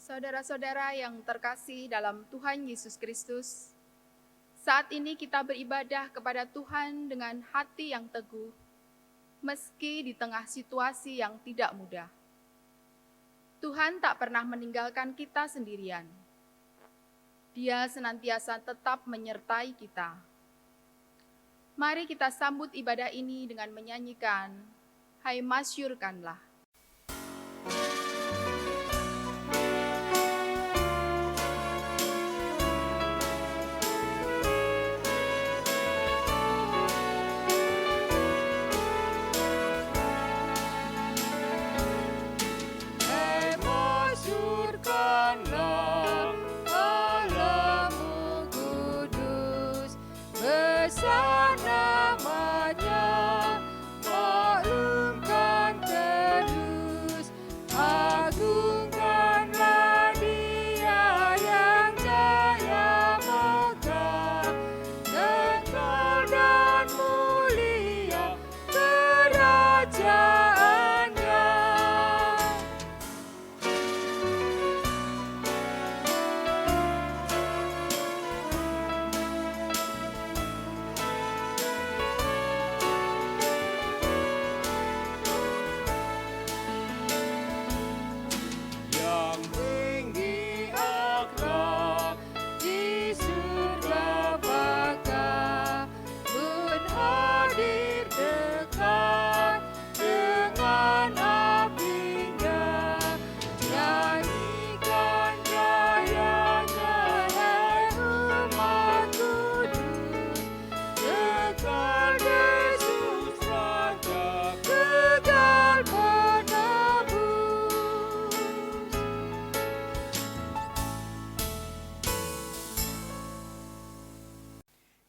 Saudara-saudara yang terkasih dalam Tuhan Yesus Kristus, saat ini kita beribadah kepada Tuhan dengan hati yang teguh, meski di tengah situasi yang tidak mudah. Tuhan tak pernah meninggalkan kita sendirian. Dia senantiasa tetap menyertai kita. Mari kita sambut ibadah ini dengan menyanyikan, "Hai Masyurkanlah."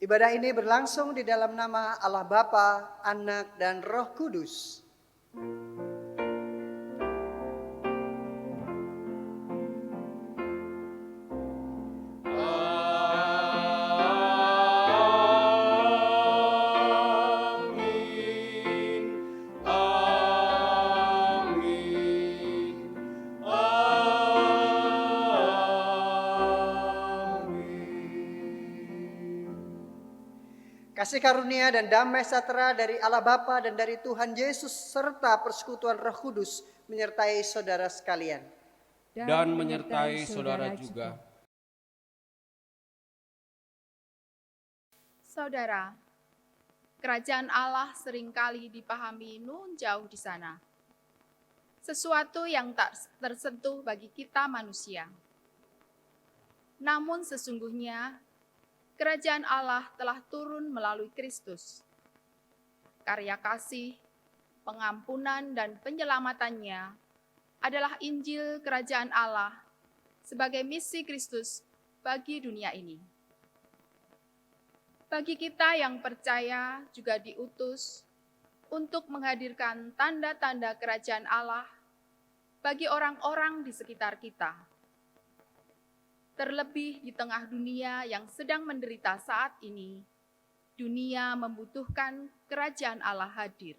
Ibadah ini berlangsung di dalam nama Allah Bapa, Anak, dan Roh Kudus. Kasih karunia dan damai sejahtera dari Allah Bapa dan dari Tuhan Yesus serta persekutuan Roh Kudus menyertai saudara sekalian. Dan menyertai saudara juga. Saudara, kerajaan Allah seringkali dipahami nun jauh di sana. Sesuatu yang tak tersentuh bagi kita manusia. Namun sesungguhnya, kerajaan Allah telah turun melalui Kristus. Karya kasih, pengampunan, dan penyelamatannya adalah Injil kerajaan Allah sebagai misi Kristus bagi dunia ini. Bagi kita yang percaya juga diutus untuk menghadirkan tanda-tanda kerajaan Allah bagi orang-orang di sekitar kita. Terlebih di tengah dunia yang sedang menderita saat ini, dunia membutuhkan kerajaan Allah hadir.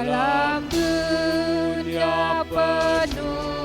Dalam dunia penuh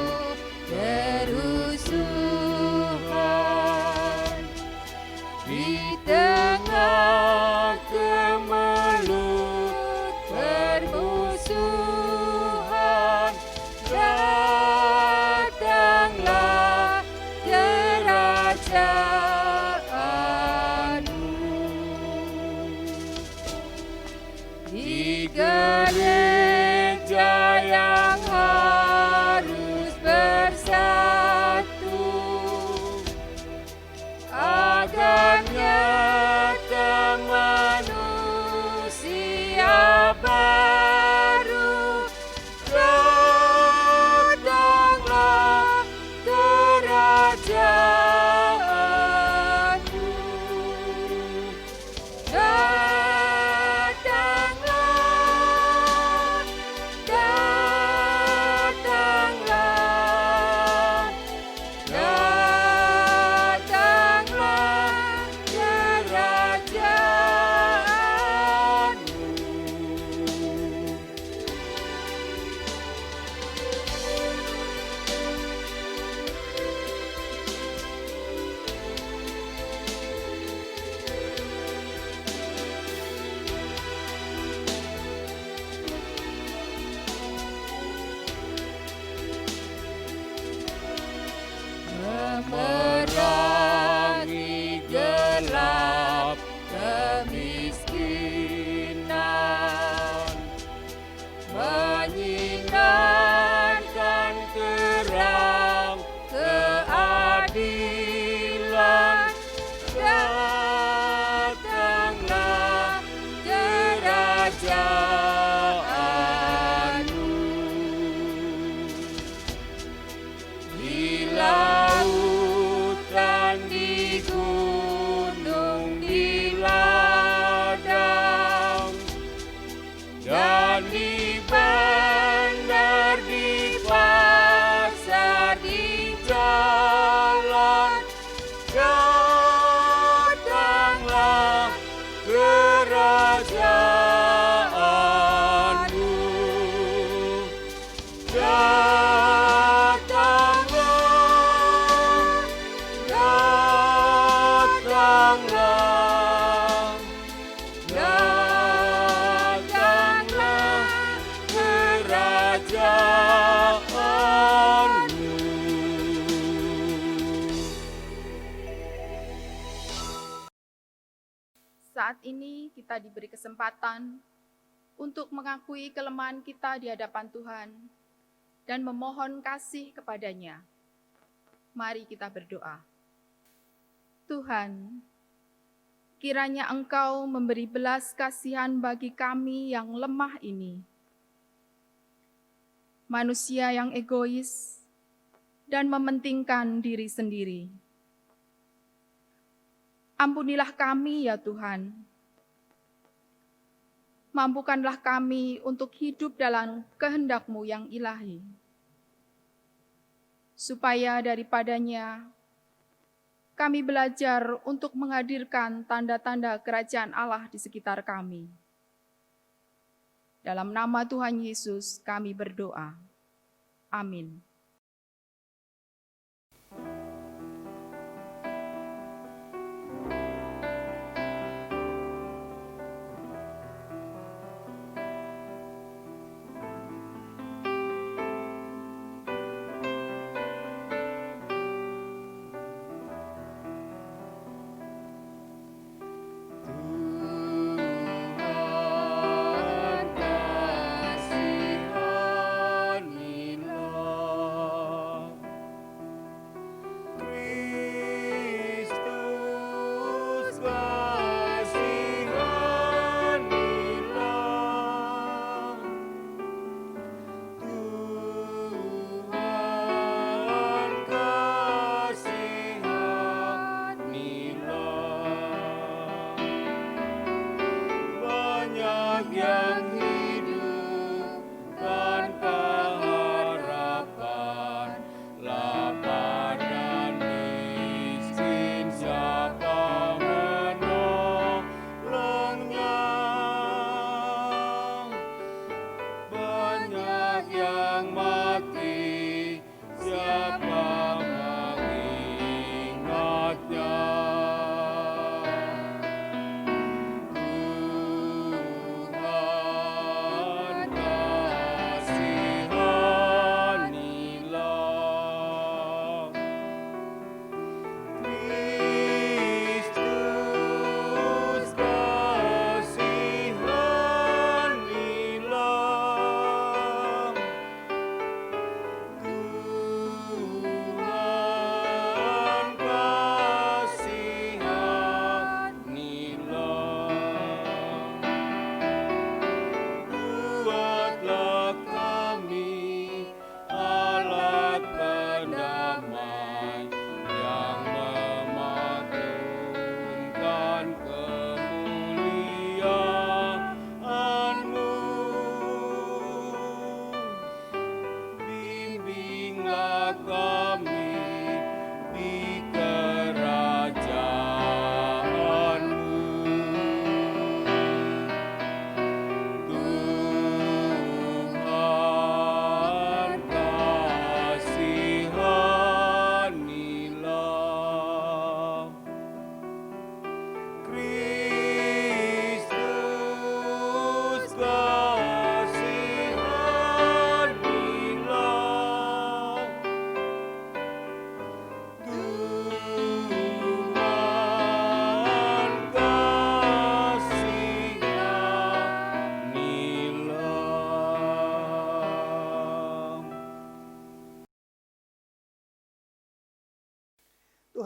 Saat ini kita diberi kesempatan untuk mengakui kelemahan kita di hadapan Tuhan dan memohon kasih kepadanya. Mari kita berdoa. Tuhan, kiranya Engkau memberi belas kasihan bagi kami yang lemah ini. Manusia yang egois dan mementingkan diri sendiri. Ampunilah kami ya Tuhan. Mampukanlah kami untuk hidup dalam kehendak-Mu yang ilahi. Supaya daripadanya kami belajar untuk menghadirkan tanda-tanda kerajaan Allah di sekitar kami. Dalam nama Tuhan Yesus kami berdoa. Amin.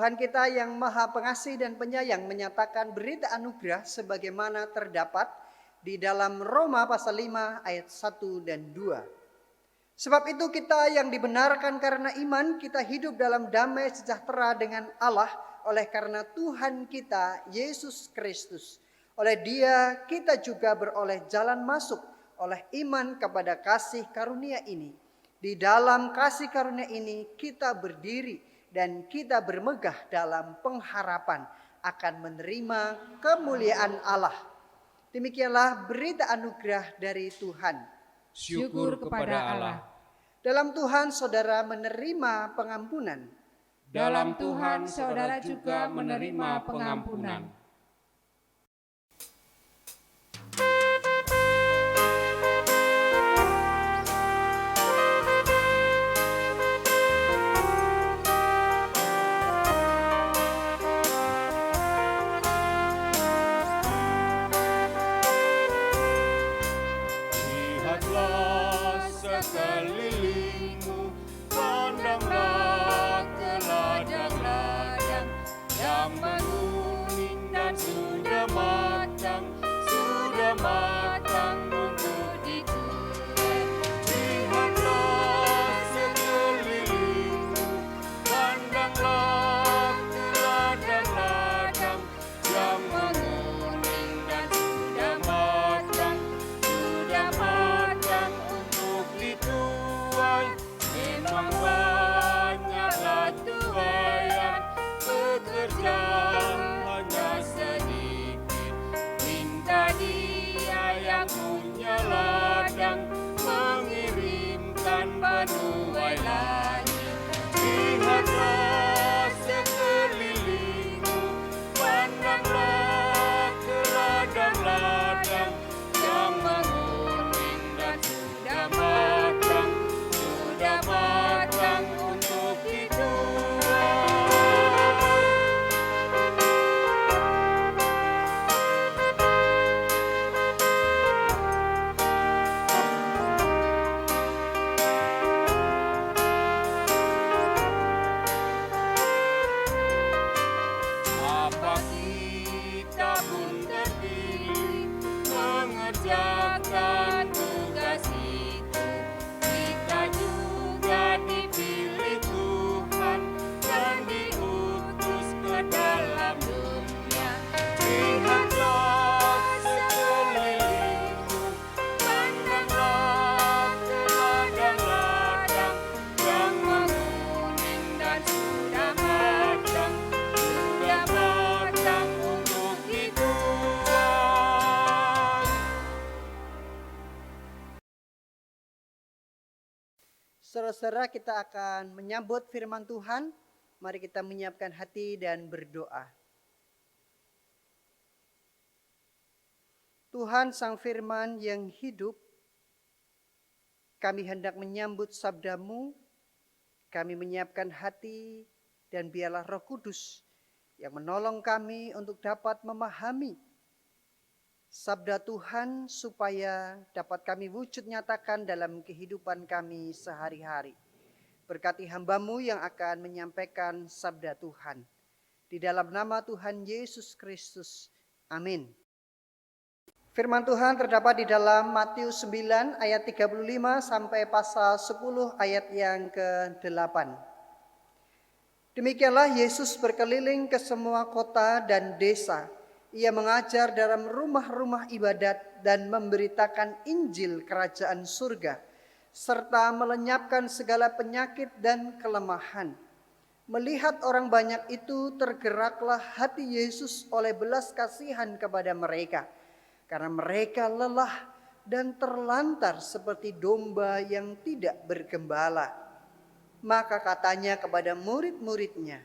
Tuhan kita yang Maha Pengasih dan Penyayang menyatakan berita anugerah sebagaimana terdapat di dalam Roma pasal 5 ayat 1 dan 2. Sebab itu kita yang dibenarkan karena iman, kita hidup dalam damai sejahtera dengan Allah oleh karena Tuhan kita Yesus Kristus. Oleh Dia kita juga beroleh jalan masuk oleh iman kepada kasih karunia ini. Di dalam kasih karunia ini kita berdiri dan kita bermegah dalam pengharapan akan menerima kemuliaan Allah. Demikianlah berita anugerah dari Tuhan. Syukur kepada Allah. Dalam Tuhan saudara menerima pengampunan. Dalam Tuhan saudara juga menerima pengampunan. Saudara-saudara, kita akan menyambut firman Tuhan. Mari kita menyiapkan hati dan berdoa. Tuhan Sang Firman yang hidup, kami hendak menyambut sabda-Mu. Kami menyiapkan hati dan biarlah Roh Kudus yang menolong kami untuk dapat memahami sabda Tuhan supaya dapat kami wujud nyatakan dalam kehidupan kami sehari-hari. Berkati hamba-Mu yang akan menyampaikan sabda Tuhan. Di dalam nama Tuhan Yesus Kristus. Amin. Firman Tuhan terdapat di dalam Matius 9 ayat 35 sampai pasal 10 ayat yang ke-8. Demikianlah Yesus berkeliling ke semua kota dan desa. Ia mengajar dalam rumah-rumah ibadat dan memberitakan Injil kerajaan surga, serta melenyapkan segala penyakit dan kelemahan. Melihat orang banyak itu, tergeraklah hati Yesus oleh belas kasihan kepada mereka, karena mereka lelah dan terlantar seperti domba yang tidak bergembala. Maka katanya kepada murid-muridnya,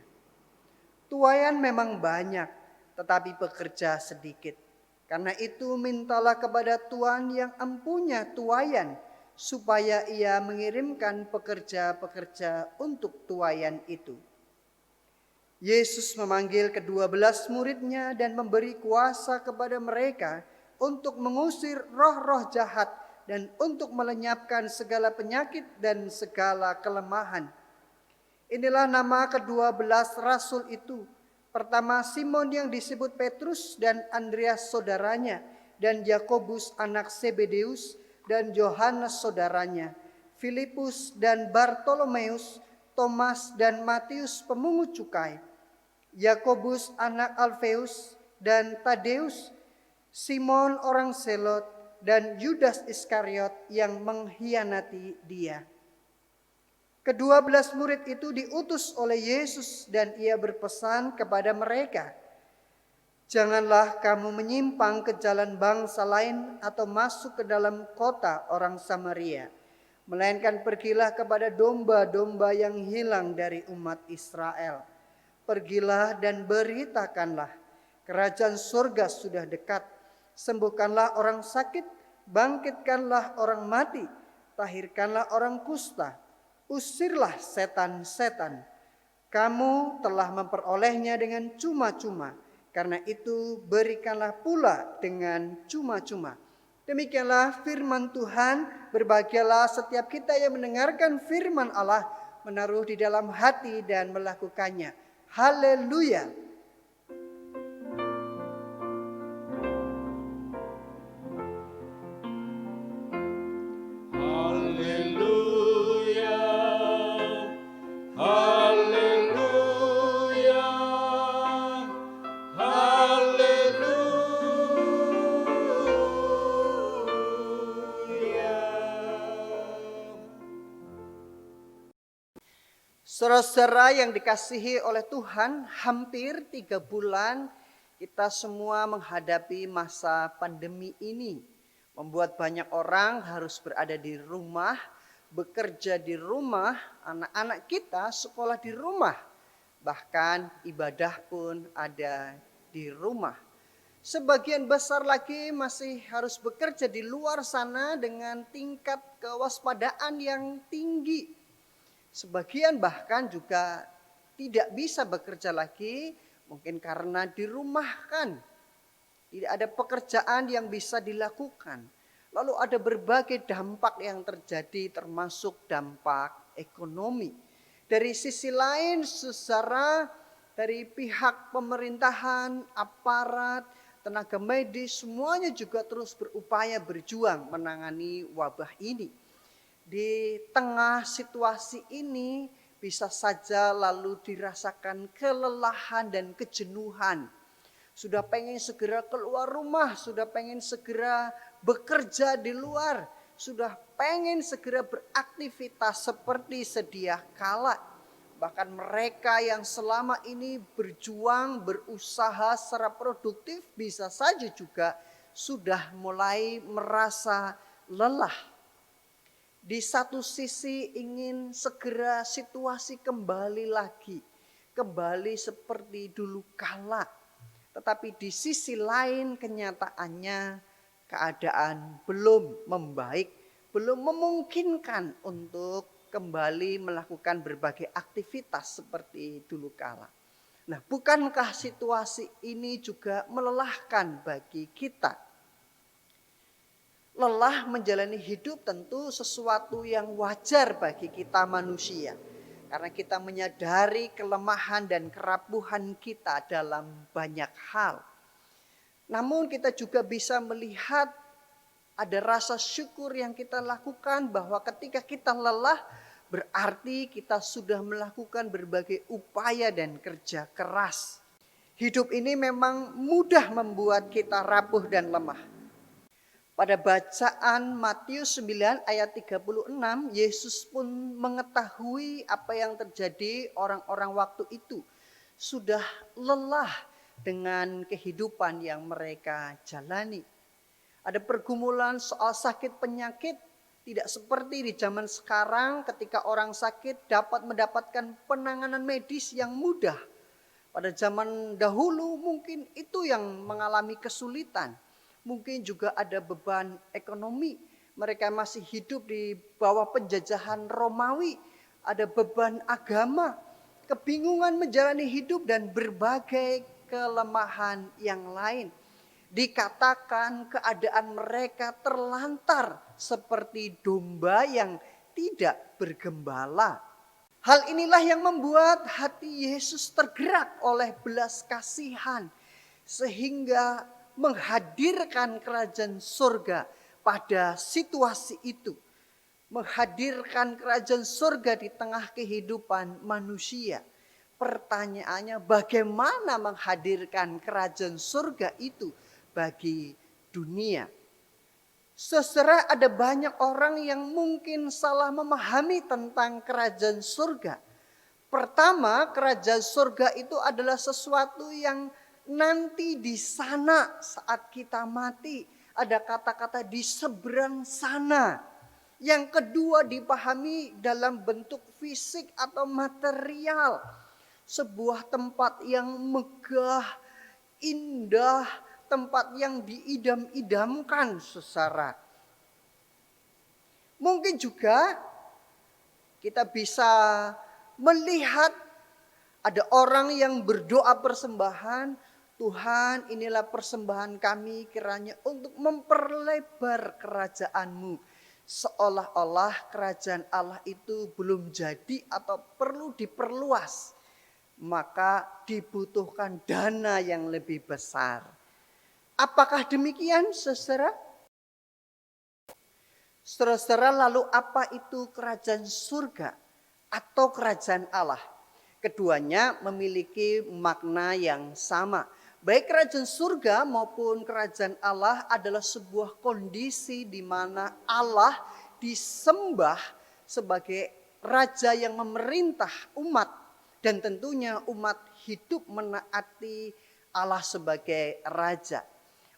"Tuaian memang banyak, tetapi pekerja sedikit. Karena itu mintalah kepada Tuhan yang empunya tuaian, supaya ia mengirimkan pekerja-pekerja untuk tuaian itu." Yesus memanggil ke-12 muridnya dan memberi kuasa kepada mereka untuk mengusir roh-roh jahat dan untuk melenyapkan segala penyakit dan segala kelemahan. Inilah nama ke-12 rasul itu. Pertama, Simon yang disebut Petrus dan Andreas saudaranya, dan Yakobus anak Zebedeus dan Yohanes saudaranya, Filipus dan Bartolomeus, Thomas dan Matius pemungut cukai, Yakobus anak Alfeus dan Tadeus, Simon orang Selot, dan Yudas Iskariot yang mengkhianati dia. Ke-12 murid itu diutus oleh Yesus dan ia berpesan kepada mereka, "Janganlah kamu menyimpang ke jalan bangsa lain atau masuk ke dalam kota orang Samaria, melainkan pergilah kepada domba-domba yang hilang dari umat Israel. Pergilah dan beritakanlah, kerajaan surga sudah dekat. Sembuhkanlah orang sakit, bangkitkanlah orang mati, tahirkanlah orang kusta, usirlah setan-setan. Kamu telah memperolehnya dengan cuma-cuma, karena itu berikanlah pula dengan cuma-cuma." Demikianlah firman Tuhan. Berbahagialah setiap kita yang mendengarkan firman Allah, menaruh di dalam hati dan melakukannya. Haleluya. Saudara-saudara yang dikasihi oleh Tuhan, hampir 3 bulan kita semua menghadapi masa pandemi ini. Membuat banyak orang harus berada di rumah, bekerja di rumah, anak-anak kita sekolah di rumah. Bahkan ibadah pun ada di rumah. Sebagian besar lagi masih harus bekerja di luar sana dengan tingkat kewaspadaan yang tinggi. Sebagian bahkan juga tidak bisa bekerja lagi, mungkin karena dirumahkan. Tidak ada pekerjaan yang bisa dilakukan. Lalu ada berbagai dampak yang terjadi, termasuk dampak ekonomi. Dari sisi lain, secara dari pihak pemerintahan, aparat, tenaga medis, semuanya juga terus berupaya berjuang menangani wabah ini. Di tengah situasi ini bisa saja lalu dirasakan kelelahan dan kejenuhan. Sudah pengen segera keluar rumah, sudah pengen segera bekerja di luar, sudah pengen segera beraktivitas seperti sedia kala. Bahkan mereka yang selama ini berjuang, berusaha secara produktif bisa saja juga sudah mulai merasa lelah. Di satu sisi ingin segera situasi kembali lagi, kembali seperti dulu kala. Tetapi di sisi lain kenyataannya keadaan belum membaik, belum memungkinkan untuk kembali melakukan berbagai aktivitas seperti dulu kala. Nah, bukankah situasi ini juga melelahkan bagi kita? Lelah menjalani hidup tentu sesuatu yang wajar bagi kita manusia. Karena kita menyadari kelemahan dan kerapuhan kita dalam banyak hal. Namun kita juga bisa melihat ada rasa syukur yang kita lakukan bahwa ketika kita lelah berarti kita sudah melakukan berbagai upaya dan kerja keras. Hidup ini memang mudah membuat kita rapuh dan lemah. Pada bacaan Matius 9 ayat 36, Yesus pun mengetahui apa yang terjadi orang-orang waktu itu. Sudah lelah dengan kehidupan yang mereka jalani. Ada pergumulan soal sakit penyakit, tidak seperti di zaman sekarang ketika orang sakit dapat mendapatkan penanganan medis yang mudah. Pada zaman dahulu mungkin itu yang mengalami kesulitan. Mungkin juga ada beban ekonomi. Mereka masih hidup di bawah penjajahan Romawi. Ada beban agama, kebingungan menjalani hidup dan berbagai kelemahan yang lain. Dikatakan keadaan mereka terlantar seperti domba yang tidak bergembala. Hal inilah yang membuat hati Yesus tergerak oleh belas kasihan. Sehingga menghadirkan kerajaan surga pada situasi itu. Menghadirkan kerajaan surga di tengah kehidupan manusia. Pertanyaannya, bagaimana menghadirkan kerajaan surga itu bagi dunia? Saudara, ada banyak orang yang mungkin salah memahami tentang kerajaan surga. Pertama, kerajaan surga itu adalah sesuatu yang nanti di sana saat kita mati. Ada kata-kata di seberang sana. Yang kedua dipahami dalam bentuk fisik atau material. Sebuah tempat yang megah, indah, tempat yang diidam-idamkan saudara. Mungkin juga kita bisa melihat ada orang yang berdoa persembahan, Tuhan, inilah persembahan kami kiranya untuk memperlebar kerajaan-Mu. Seolah-olah kerajaan Allah itu belum jadi atau perlu diperluas. Maka dibutuhkan dana yang lebih besar. Apakah demikian, saudara? Saudara, lalu apa itu kerajaan surga atau kerajaan Allah? Keduanya memiliki makna yang sama. Baik kerajaan surga maupun kerajaan Allah adalah sebuah kondisi di mana Allah disembah sebagai raja yang memerintah umat. Dan tentunya umat hidup menaati Allah sebagai raja.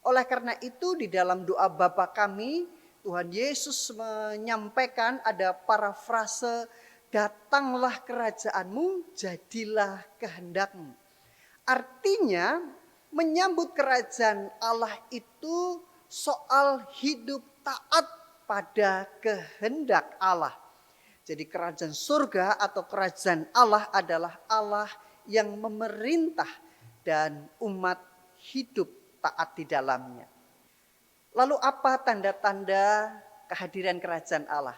Oleh karena itu di dalam doa Bapa kami, Tuhan Yesus menyampaikan ada parafrase, datanglah kerajaan-Mu, jadilah kehendak-Mu. Artinya menyambut kerajaan Allah itu soal hidup taat pada kehendak Allah. Jadi kerajaan surga atau kerajaan Allah adalah Allah yang memerintah dan umat hidup taat di dalamnya. Lalu apa tanda-tanda kehadiran kerajaan Allah?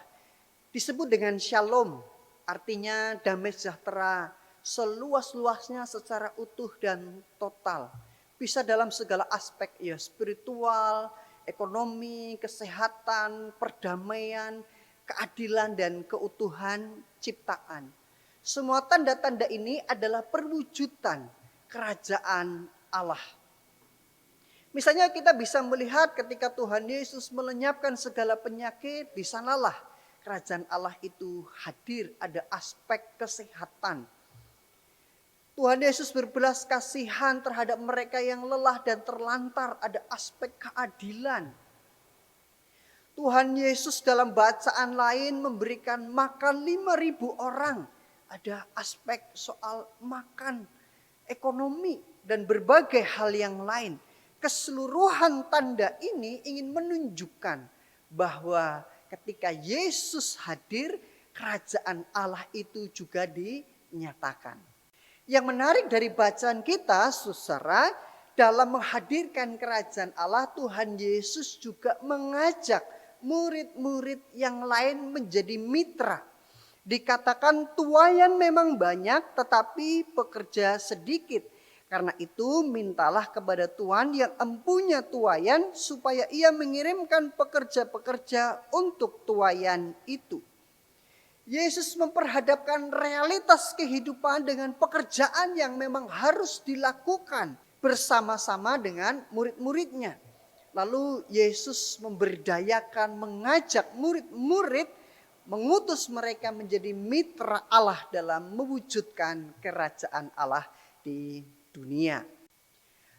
Disebut dengan shalom, artinya damai sejahtera seluas-luasnya secara utuh dan total. Bisa dalam segala aspek, ya, spiritual, ekonomi, kesehatan, perdamaian, keadilan dan keutuhan ciptaan. Semua tanda-tanda ini adalah perwujudan kerajaan Allah. Misalnya kita bisa melihat ketika Tuhan Yesus melenyapkan segala penyakit, di sanalah kerajaan Allah itu hadir, ada aspek kesehatan. Tuhan Yesus berbelas kasihan terhadap mereka yang lelah dan terlantar, ada aspek keadilan. Tuhan Yesus dalam bacaan lain memberikan makan 5.000 orang. Ada aspek soal makan, ekonomi, dan berbagai hal yang lain. Keseluruhan tanda ini ingin menunjukkan bahwa ketika Yesus hadir, kerajaan Allah itu juga dinyatakan. Yang menarik dari bacaan kita, saudara, dalam menghadirkan kerajaan Allah, Tuhan Yesus juga mengajak murid-murid yang lain menjadi mitra. Dikatakan tuaian memang banyak tetapi pekerja sedikit. Karena itu mintalah kepada Tuhan yang empunya tuaian supaya ia mengirimkan pekerja-pekerja untuk tuaian itu. Yesus memperhadapkan realitas kehidupan dengan pekerjaan yang memang harus dilakukan bersama-sama dengan murid-muridnya. Lalu Yesus memberdayakan, mengajak murid-murid, mengutus mereka menjadi mitra Allah dalam mewujudkan kerajaan Allah di dunia.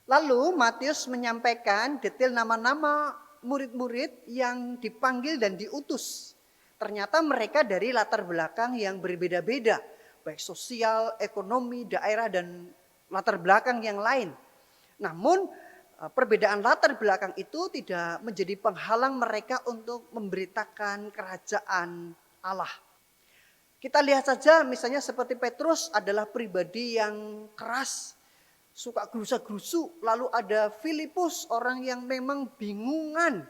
Lalu Matius menyampaikan detail nama-nama murid-murid yang dipanggil dan diutus. Ternyata mereka dari latar belakang yang berbeda-beda, baik sosial, ekonomi, daerah, dan latar belakang yang lain. Namun perbedaan latar belakang itu tidak menjadi penghalang mereka untuk memberitakan kerajaan Allah. Kita lihat saja misalnya seperti Petrus adalah pribadi yang keras, suka gerusa-gerusu. Lalu ada Filipus, orang yang memang bingungan.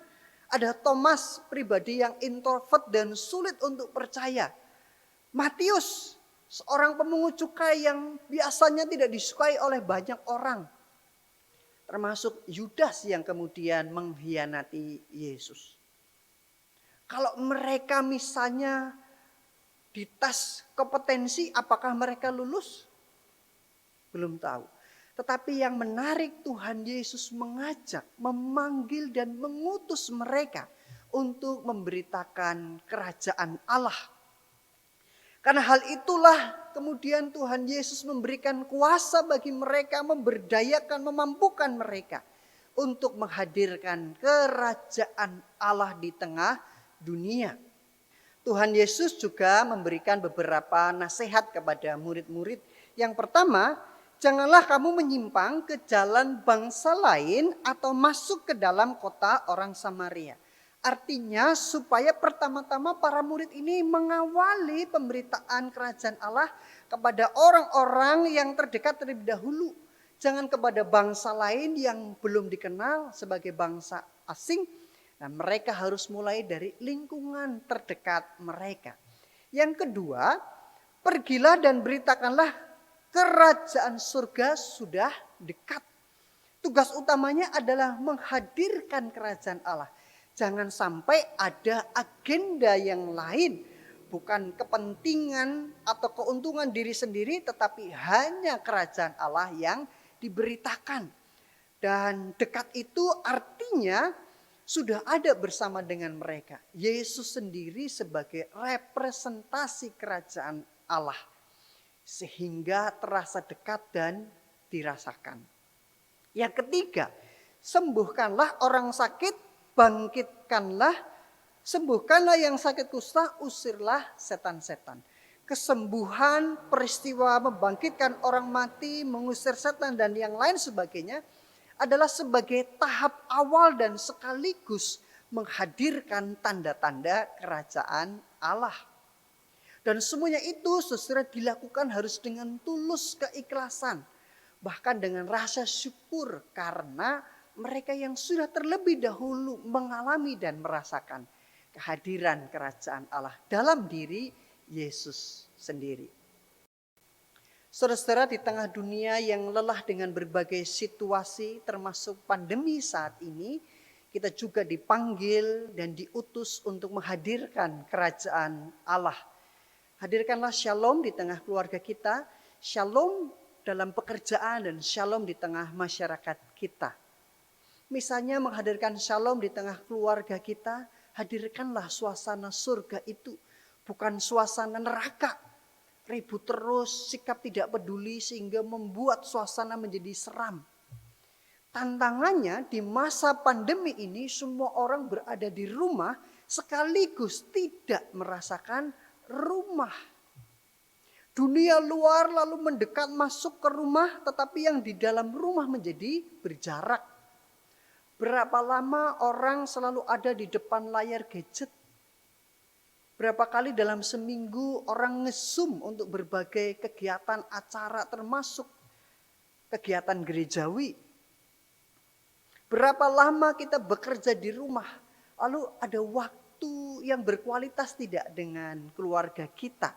Ada Thomas, pribadi yang introvert dan sulit untuk percaya. Matius, seorang pemungut cukai yang biasanya tidak disukai oleh banyak orang. Termasuk Yudas yang kemudian mengkhianati Yesus. Kalau mereka misalnya dites kompetensi, apakah mereka lulus? Belum tahu. Tetapi yang menarik, Tuhan Yesus mengajak, memanggil dan mengutus mereka untuk memberitakan kerajaan Allah. Karena hal itulah kemudian Tuhan Yesus memberikan kuasa bagi mereka, memberdayakan, memampukan mereka untuk menghadirkan kerajaan Allah di tengah dunia. Tuhan Yesus juga memberikan beberapa nasihat kepada murid-murid. Yang pertama, janganlah kamu menyimpang ke jalan bangsa lain atau masuk ke dalam kota orang Samaria. Artinya supaya pertama-tama para murid ini mengawali pemberitaan kerajaan Allah kepada orang-orang yang terdekat terlebih dahulu. Jangan kepada bangsa lain yang belum dikenal sebagai bangsa asing. Nah, mereka harus mulai dari lingkungan terdekat mereka. Yang kedua, pergilah dan beritakanlah kerajaan surga sudah dekat. Tugas utamanya adalah menghadirkan kerajaan Allah. Jangan sampai ada agenda yang lain. Bukan kepentingan atau keuntungan diri sendiri, tetapi hanya kerajaan Allah yang diberitakan. Dan dekat itu artinya sudah ada bersama dengan mereka. Yesus sendiri sebagai representasi kerajaan Allah. Sehingga terasa dekat dan dirasakan. Yang ketiga, sembuhkanlah orang sakit, sembuhkanlah yang sakit kusta, usirlah setan-setan. Kesembuhan, peristiwa membangkitkan orang mati, mengusir setan dan yang lain sebagainya adalah sebagai tahap awal dan sekaligus menghadirkan tanda-tanda kerajaan Allah. Dan semuanya itu sesuai dilakukan harus dengan tulus keikhlasan. Bahkan dengan rasa syukur karena mereka yang sudah terlebih dahulu mengalami dan merasakan kehadiran kerajaan Allah dalam diri Yesus sendiri. Saudara-saudara, di tengah dunia yang lelah dengan berbagai situasi termasuk pandemi saat ini, kita juga dipanggil dan diutus untuk menghadirkan kerajaan Allah. Hadirkanlah shalom di tengah keluarga kita, shalom dalam pekerjaan dan shalom di tengah masyarakat kita. Misalnya menghadirkan shalom di tengah keluarga kita, hadirkanlah suasana surga itu, bukan suasana neraka. Ribut terus, sikap tidak peduli sehingga membuat suasana menjadi seram. Tantangannya di masa pandemi ini semua orang berada di rumah sekaligus tidak merasakan rumah. Dunia luar lalu mendekat masuk ke rumah, tetapi yang di dalam rumah menjadi berjarak. Berapa lama orang selalu ada di depan layar gadget? Berapa kali dalam seminggu orang nge-zoom untuk berbagai kegiatan acara termasuk kegiatan gerejawi? Berapa lama kita bekerja di rumah? Lalu ada waktu yang berkualitas tidak dengan keluarga kita?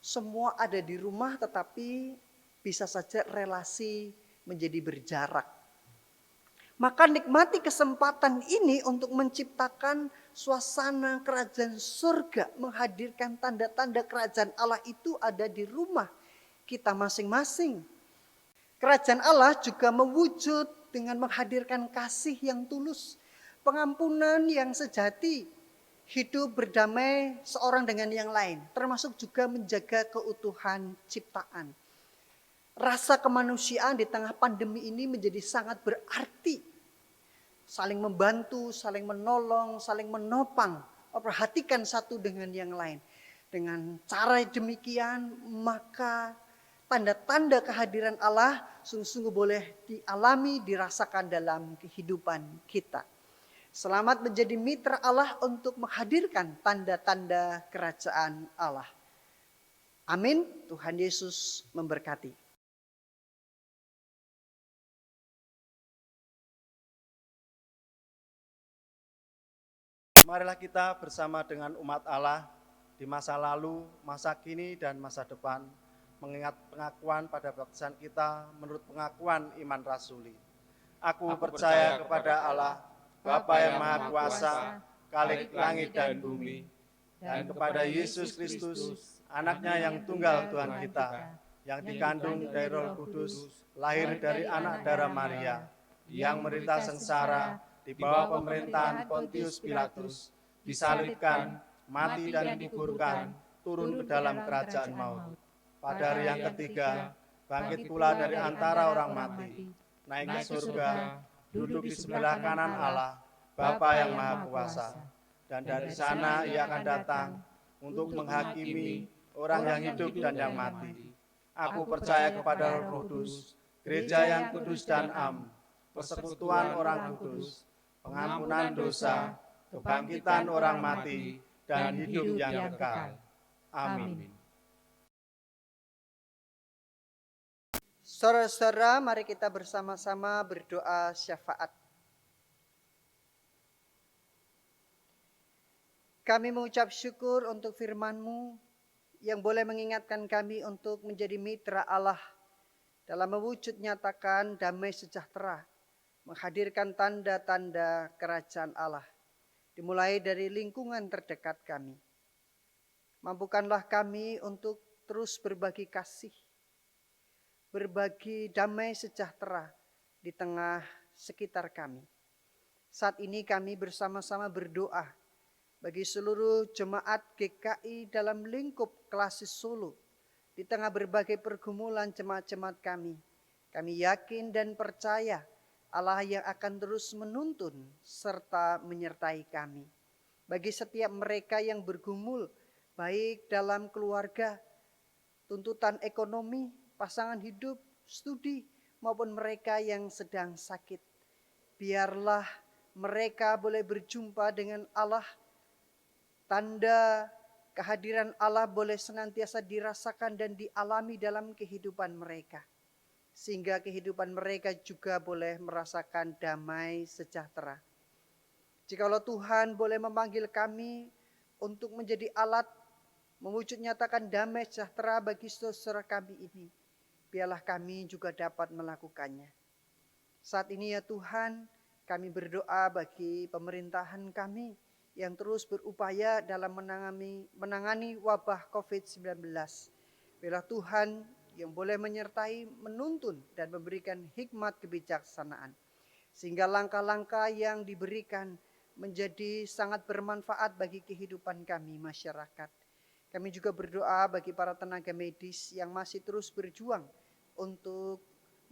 Semua ada di rumah tetapi bisa saja relasi menjadi berjarak. Maka nikmati kesempatan ini untuk menciptakan suasana kerajaan surga. Menghadirkan tanda-tanda kerajaan Allah itu ada di rumah kita masing-masing. Kerajaan Allah juga mewujud dengan menghadirkan kasih yang tulus. Pengampunan yang sejati. Hidup berdamai seorang dengan yang lain, termasuk juga menjaga keutuhan ciptaan. Rasa kemanusiaan di tengah pandemi ini menjadi sangat berarti. Saling membantu, saling menolong, saling menopang, memperhatikan satu dengan yang lain. Dengan cara demikian, maka tanda-tanda kehadiran Allah sungguh-sungguh boleh dialami, dirasakan dalam kehidupan kita. Selamat menjadi mitra Allah untuk menghadirkan tanda-tanda kerajaan Allah. Amin. Tuhan Yesus memberkati. Marilah kita bersama dengan umat Allah di masa lalu, masa kini, dan masa depan mengingat pengakuan pada baptisan kita menurut pengakuan iman rasuli. Aku percaya kepada Allah, Bapa yang Maha Kuasa, Khalik langit dan bumi, dan kepada Yesus Kristus, anaknya yang tunggal Tuhan kita, yang dikandung dari Roh Kudus, lahir dari anak darah Maria, yang menderita sengsara di bawah pemerintahan Pontius Pilatus, disalibkan, mati dan dikuburkan, turun ke dalam kerajaan maut. Pada hari yang ketiga, bangkit pula dari antara orang mati, naik ke surga, duduk di sebelah kanan Allah, Bapa yang Maha Kuasa. Dan dari sana Ia akan datang untuk menghakimi orang yang hidup dan yang mati. Aku percaya kepada Roh Kudus, gereja yang kudus dan am, persekutuan orang kudus, pengampunan dosa, kebangkitan orang mati, dan hidup yang kekal. Amin. Saudara-saudara, mari kita bersama-sama berdoa syafaat. Kami mengucap syukur untuk firman-Mu yang boleh mengingatkan kami untuk menjadi mitra Allah dalam mewujud nyatakan damai sejahtera, menghadirkan tanda-tanda kerajaan Allah, dimulai dari lingkungan terdekat kami. Mampukanlah kami untuk terus berbagi kasih, berbagi damai sejahtera di tengah sekitar kami. Saat ini kami bersama-sama berdoa bagi seluruh jemaat GKI dalam lingkup Klasis Solo. Di tengah berbagai pergumulan jemaat-jemaat kami yakin dan percaya Allah yang akan terus menuntun serta menyertai kami. Bagi setiap mereka yang bergumul, baik dalam keluarga, tuntutan ekonomi, pasangan hidup, studi, maupun mereka yang sedang sakit. Biarlah mereka boleh berjumpa dengan Allah. Tanda kehadiran Allah boleh senantiasa dirasakan dan dialami dalam kehidupan mereka. Sehingga kehidupan mereka juga boleh merasakan damai sejahtera. Jikalau Tuhan boleh memanggil kami untuk menjadi alat mewujud nyatakan damai sejahtera bagi saudara kami ini, biarlah kami juga dapat melakukannya. Saat ini ya Tuhan, kami berdoa bagi pemerintahan kami yang terus berupaya dalam menangani wabah COVID-19. Biarlah Tuhan yang boleh menyertai, menuntun, dan memberikan hikmat kebijaksanaan. Sehingga langkah-langkah yang diberikan menjadi sangat bermanfaat bagi kehidupan kami masyarakat. Kami juga berdoa bagi para tenaga medis yang masih terus berjuang untuk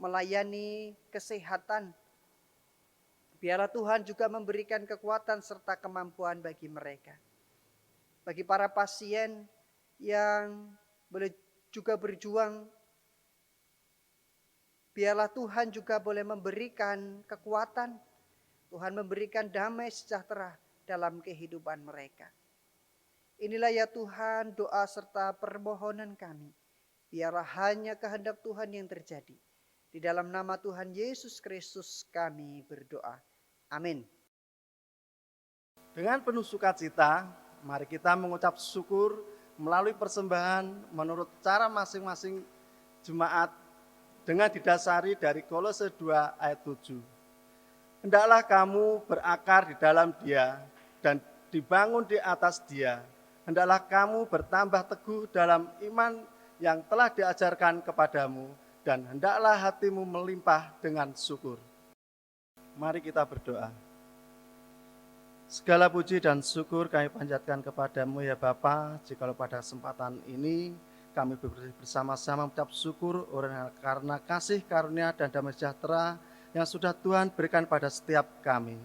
melayani kesehatan Biarlah Tuhan juga memberikan kekuatan serta kemampuan bagi mereka. Bagi para pasien yang boleh juga berjuang, biarlah Tuhan juga boleh memberikan kekuatan. Tuhan memberikan damai sejahtera dalam kehidupan mereka. Inilah ya Tuhan doa serta permohonan kami. Biarlah hanya kehendak Tuhan yang terjadi. Di dalam nama Tuhan Yesus Kristus kami berdoa. Amin. Dengan penuh sukacita, mari kita mengucap syukur melalui persembahan menurut cara masing-masing jemaat dengan didasari dari Kolose 2 ayat 7. Hendaklah kamu berakar di dalam Dia dan dibangun di atas Dia. Hendaklah kamu bertambah teguh dalam iman yang telah diajarkan kepadamu dan hendaklah hatimu melimpah dengan syukur. Mari kita berdoa. Segala puji dan syukur kami panjatkan kepadamu ya Bapa, jikalau pada kesempatan ini kami bersama-sama mengucap syukur karena kasih karunia dan damai sejahtera yang sudah Tuhan berikan pada setiap kami.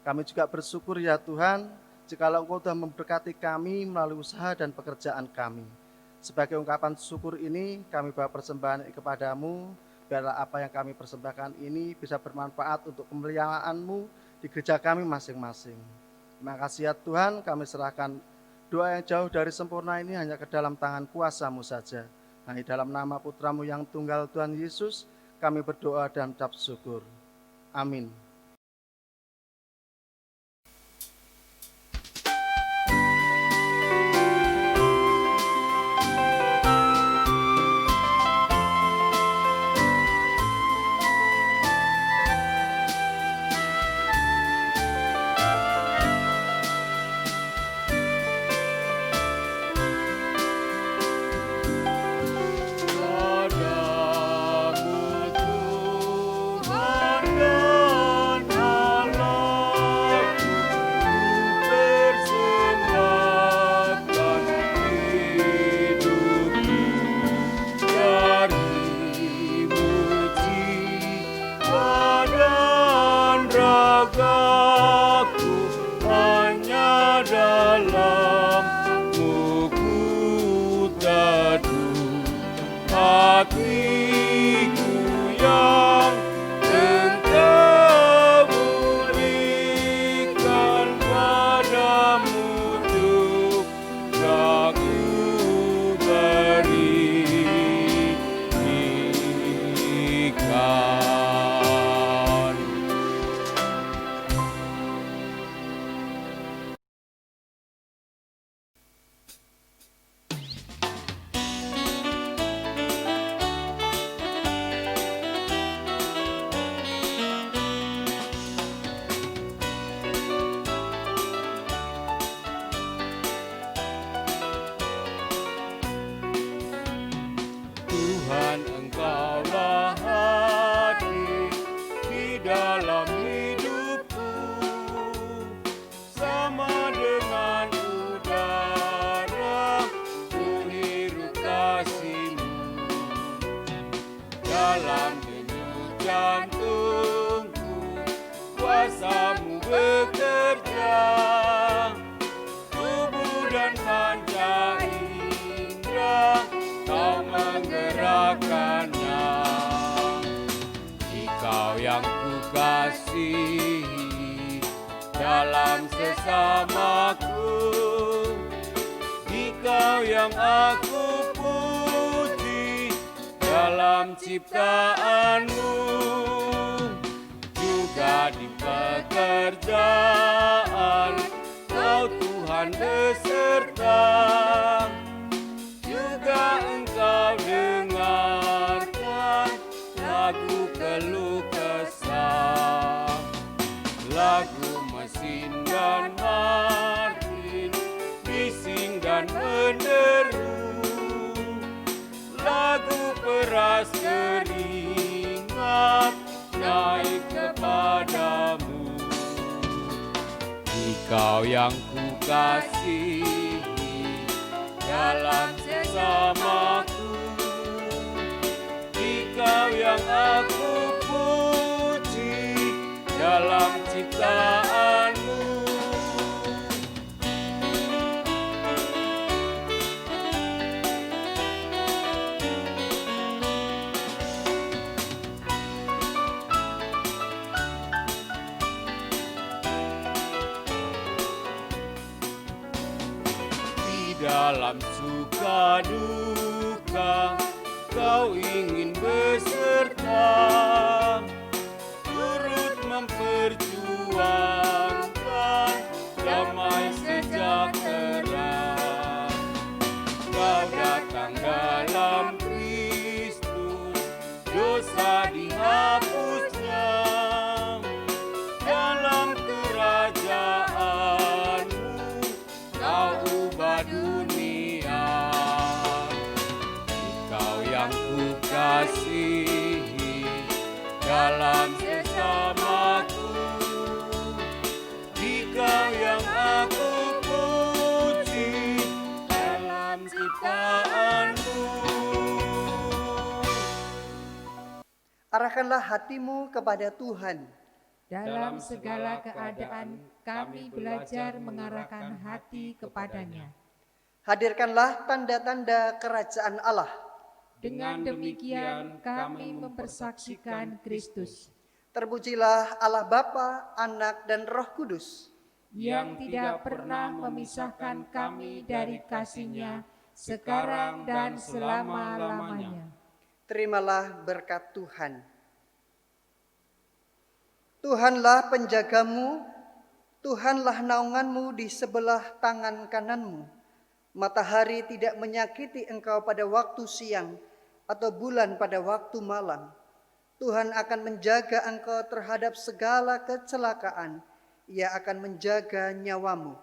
Kami juga bersyukur ya Tuhan, jikalau Engkau telah memberkati kami melalui usaha dan pekerjaan kami. Sebagai ungkapan syukur ini, kami bawa persembahan kepadamu, biarlah apa yang kami persembahkan ini bisa bermanfaat untuk kemuliaan-Mu di gereja kami masing-masing. Terima kasih ya Tuhan, kami serahkan doa yang jauh dari sempurna ini hanya ke dalam tangan kuasa-Mu saja. Hanya dalam nama Putra-Mu yang tunggal Tuhan Yesus, kami berdoa dan ucap syukur. Amin. dalam sesamaku, Dikau yang aku puji dalam ciptaanmu, juga di pekerjaan Kau Tuhan beserta, juga Engkau dengarkan lagu keluh kesah, lagu mesin dan Martin, bising dan menderu, lagu peras keringat naik kepadamu. Dikau yang kukasihi dalam sesamaku, Dikau yang aku puji dalam ciptaanmu, dalam suka duka Kau ingin beserta, turut memperjuangkan damai sejahtera. Kau datang dalam Kristus, dosa dihapusnya, dalam kerajaanmu kau ubah dunia. Kau yang kukasihi dalam sesamaku, Dikau yang aku puji dalam ciptaanmu. Arahkanlah hatimu kepada Tuhan. Dalam segala keadaan kami belajar mengarahkan hati kepadanya. Hadirkanlah tanda-tanda kerajaan Allah. Dengan demikian kami mempersaksikan Kristus, Terpujilah Allah Bapa, Anak, dan Roh Kudus. yang tidak pernah memisahkan kami dari kasih-Nya, sekarang dan selama-lamanya. Terimalah berkat Tuhan. Tuhanlah penjagamu, Tuhanlah naunganmu di sebelah tangan kananmu. Matahari tidak menyakiti engkau pada waktu siang, atau bulan pada waktu malam. Tuhan akan menjaga engkau terhadap segala kecelakaan. Ia akan menjaga nyawamu.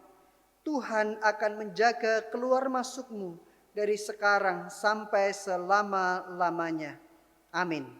Tuhan akan menjaga keluar masukmu dari sekarang sampai selama-lamanya. Amin.